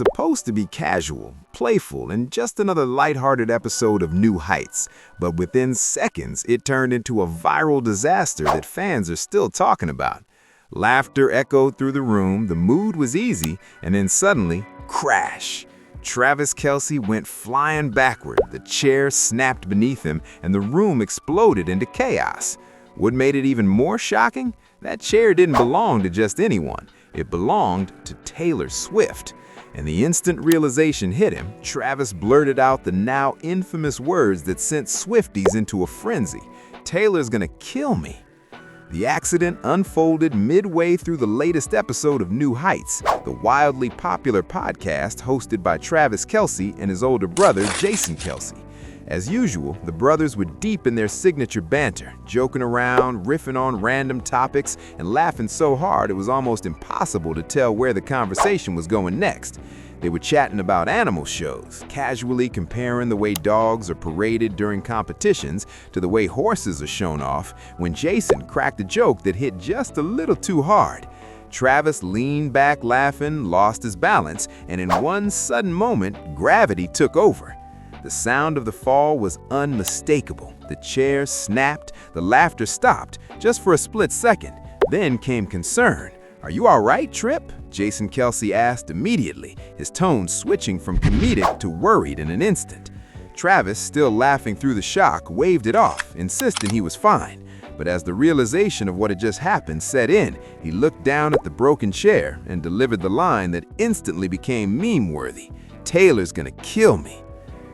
Supposed to be casual, playful, and just another lighthearted episode of New Heights, but within seconds it turned into a viral disaster that fans are still talking about. Laughter echoed through the room, the mood was easy, and then suddenly, crash! Travis Kelce went flying backward, the chair snapped beneath him, and the room exploded into chaos. What made it even more shocking? That chair didn't belong to just anyone. It belonged to Taylor Swift. And the instant realization hit him, Travis blurted out the now infamous words that sent Swifties into a frenzy. "Taylor's gonna kill me." The accident unfolded midway through the latest episode of New Heights, the wildly popular podcast hosted by Travis Kelce and his older brother, Jason Kelce. As usual, the brothers were deep in their signature banter, joking around, riffing on random topics, and laughing so hard it was almost impossible to tell where the conversation was going next. They were chatting about animal shows, casually comparing the way dogs are paraded during competitions to the way horses are shown off, when Jason cracked a joke that hit just a little too hard. Travis leaned back laughing, lost his balance, and in one sudden moment, gravity took over. The sound of the fall was unmistakable. The chair snapped, the laughter stopped, just for a split second. Then came concern. "Are you all right, Trip?" Jason Kelce asked immediately, his tone switching from comedic to worried in an instant. Travis, still laughing through the shock, waved it off, insisting he was fine. But as the realization of what had just happened set in, he looked down at the broken chair and delivered the line that instantly became meme-worthy. "Taylor's gonna kill me."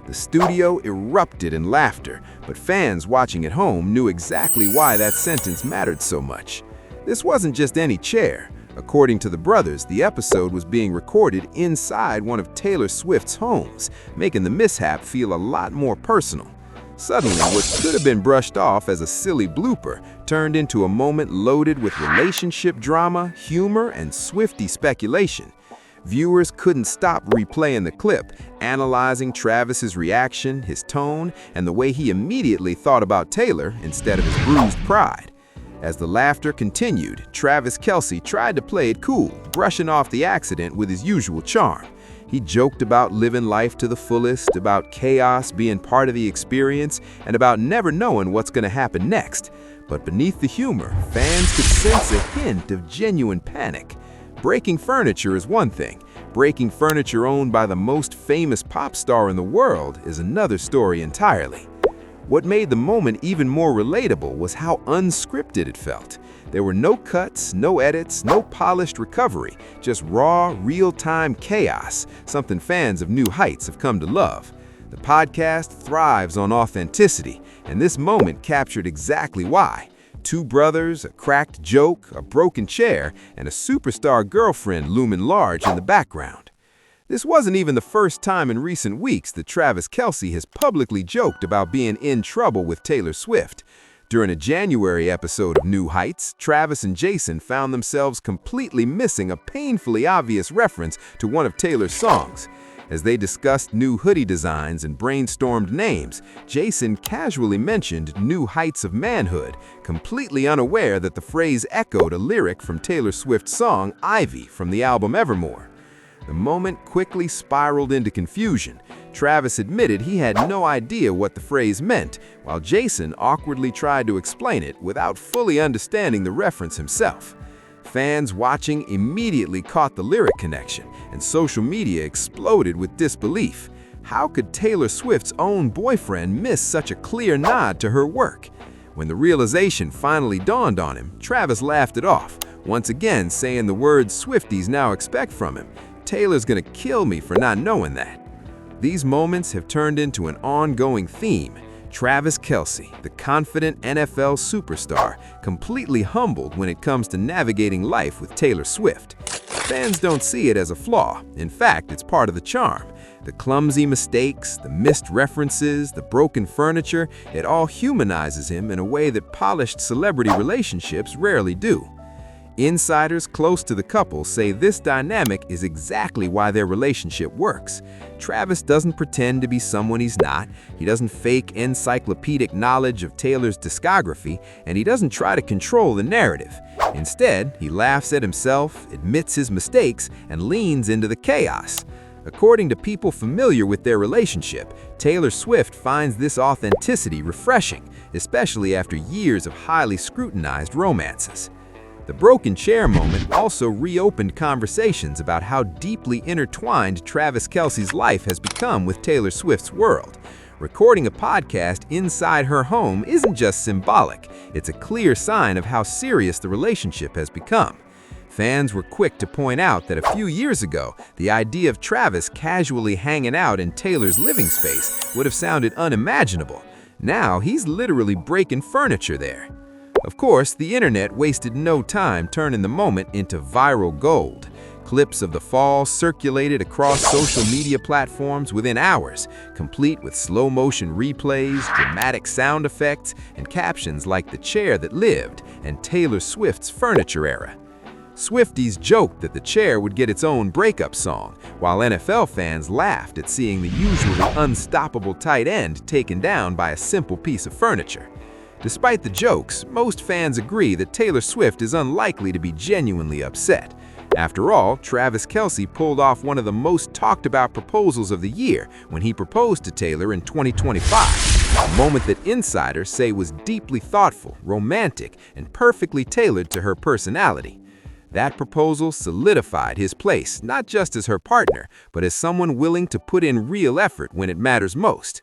The studio erupted in laughter, but fans watching at home knew exactly why that sentence mattered so much. This wasn't just any chair. According to the brothers, the episode was being recorded inside one of Taylor Swift's homes, making the mishap feel a lot more personal. Suddenly, what could have been brushed off as a silly blooper turned into a moment loaded with relationship drama, humor, and Swiftie speculation. Viewers couldn't stop replaying the clip, analyzing Travis's reaction, his tone, and the way he immediately thought about Taylor instead of his bruised pride. As the laughter continued, Travis Kelce tried to play it cool, brushing off the accident with his usual charm. He joked about living life to the fullest, about chaos being part of the experience, and about never knowing what's going to happen next. But beneath the humor, fans could sense a hint of genuine panic. Breaking furniture is one thing. Breaking furniture owned by the most famous pop star in the world is another story entirely. What made the moment even more relatable was how unscripted it felt. There were no cuts, no edits, no polished recovery, just raw, real-time chaos, something fans of New Heights have come to love. The podcast thrives on authenticity, and this moment captured exactly why. Two brothers, a cracked joke, a broken chair, and a superstar girlfriend looming large in the background. This wasn't even the first time in recent weeks that Travis Kelce has publicly joked about being in trouble with Taylor Swift. During a January episode of New Heights, Travis and Jason found themselves completely missing a painfully obvious reference to one of Taylor's songs. As they discussed new hoodie designs and brainstormed names, Jason casually mentioned New Heights of Manhood, completely unaware that the phrase echoed a lyric from Taylor Swift's song Ivy from the album Evermore. The moment quickly spiraled into confusion. Travis admitted he had no idea what the phrase meant, while Jason awkwardly tried to explain it without fully understanding the reference himself. Fans watching immediately caught the lyric connection, and social media exploded with disbelief. How could Taylor Swift's own boyfriend miss such a clear nod to her work? When the realization finally dawned on him, Travis laughed it off, once again saying the words Swifties now expect from him. "Taylor's gonna kill me for not knowing that." These moments have turned into an ongoing theme. Travis Kelce, the confident NFL superstar, completely humbled when it comes to navigating life with Taylor Swift. Fans don't see it as a flaw. In fact, it's part of the charm. The clumsy mistakes, the missed references, the broken furniture, it all humanizes him in a way that polished celebrity relationships rarely do. Insiders close to the couple say this dynamic is exactly why their relationship works. Travis doesn't pretend to be someone he's not, he doesn't fake encyclopedic knowledge of Taylor's discography, and he doesn't try to control the narrative. Instead, he laughs at himself, admits his mistakes, and leans into the chaos. According to people familiar with their relationship, Taylor Swift finds this authenticity refreshing, especially after years of highly scrutinized romances. The broken chair moment also reopened conversations about how deeply intertwined Travis Kelce's life has become with Taylor Swift's world. Recording a podcast inside her home isn't just symbolic, it's a clear sign of how serious the relationship has become. Fans were quick to point out that a few years ago, the idea of Travis casually hanging out in Taylor's living space would have sounded unimaginable. Now he's literally breaking furniture there. Of course, the internet wasted no time turning the moment into viral gold. Clips of the fall circulated across social media platforms within hours, complete with slow-motion replays, dramatic sound effects, and captions like "the chair that lived" and Taylor Swift's furniture era. Swifties joked that the chair would get its own breakup song, while NFL fans laughed at seeing the usually unstoppable tight end taken down by a simple piece of furniture. Despite the jokes, most fans agree that Taylor Swift is unlikely to be genuinely upset. After all, Travis Kelce pulled off one of the most talked-about proposals of the year when he proposed to Taylor in 2025, a moment that insiders say was deeply thoughtful, romantic, and perfectly tailored to her personality. That proposal solidified his place, not just as her partner, but as someone willing to put in real effort when it matters most.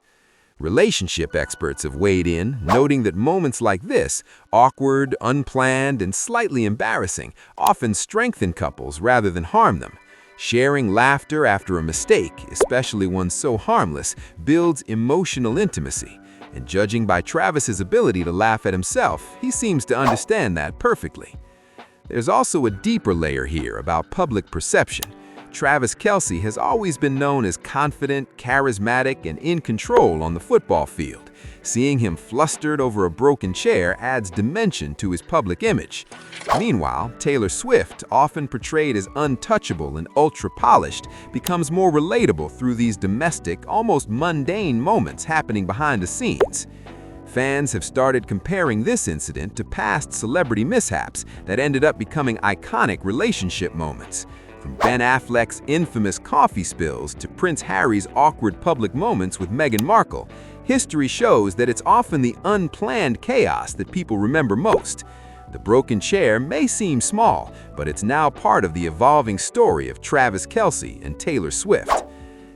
Relationship experts have weighed in, noting that moments like this, awkward, unplanned, and slightly embarrassing, often strengthen couples rather than harm them. Sharing laughter after a mistake, especially one so harmless, builds emotional intimacy. And judging by Travis's ability to laugh at himself, he seems to understand that perfectly. There's also a deeper layer here about public perception. Travis Kelce has always been known as confident, charismatic, and in control on the football field. Seeing him flustered over a broken chair adds dimension to his public image. Meanwhile, Taylor Swift, often portrayed as untouchable and ultra-polished, becomes more relatable through these domestic, almost mundane moments happening behind the scenes. Fans have started comparing this incident to past celebrity mishaps that ended up becoming iconic relationship moments. From Ben Affleck's infamous coffee spills to Prince Harry's awkward public moments with Meghan Markle, history shows that it's often the unplanned chaos that people remember most. The broken chair may seem small, but it's now part of the evolving story of Travis Kelce and Taylor Swift.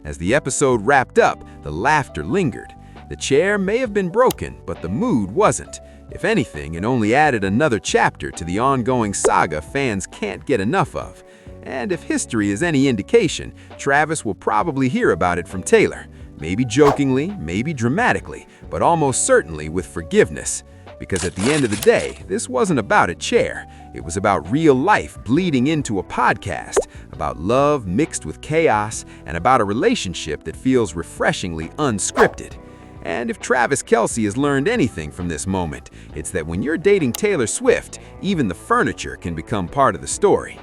As the episode wrapped up, the laughter lingered. The chair may have been broken, but the mood wasn't. If anything, it only added another chapter to the ongoing saga fans can't get enough of. And if history is any indication, Travis will probably hear about it from Taylor. Maybe jokingly, maybe dramatically, but almost certainly with forgiveness. Because at the end of the day, this wasn't about a chair. It was about real life bleeding into a podcast, about love mixed with chaos, and about a relationship that feels refreshingly unscripted. And if Travis Kelce has learned anything from this moment, it's that when you're dating Taylor Swift, even the furniture can become part of the story.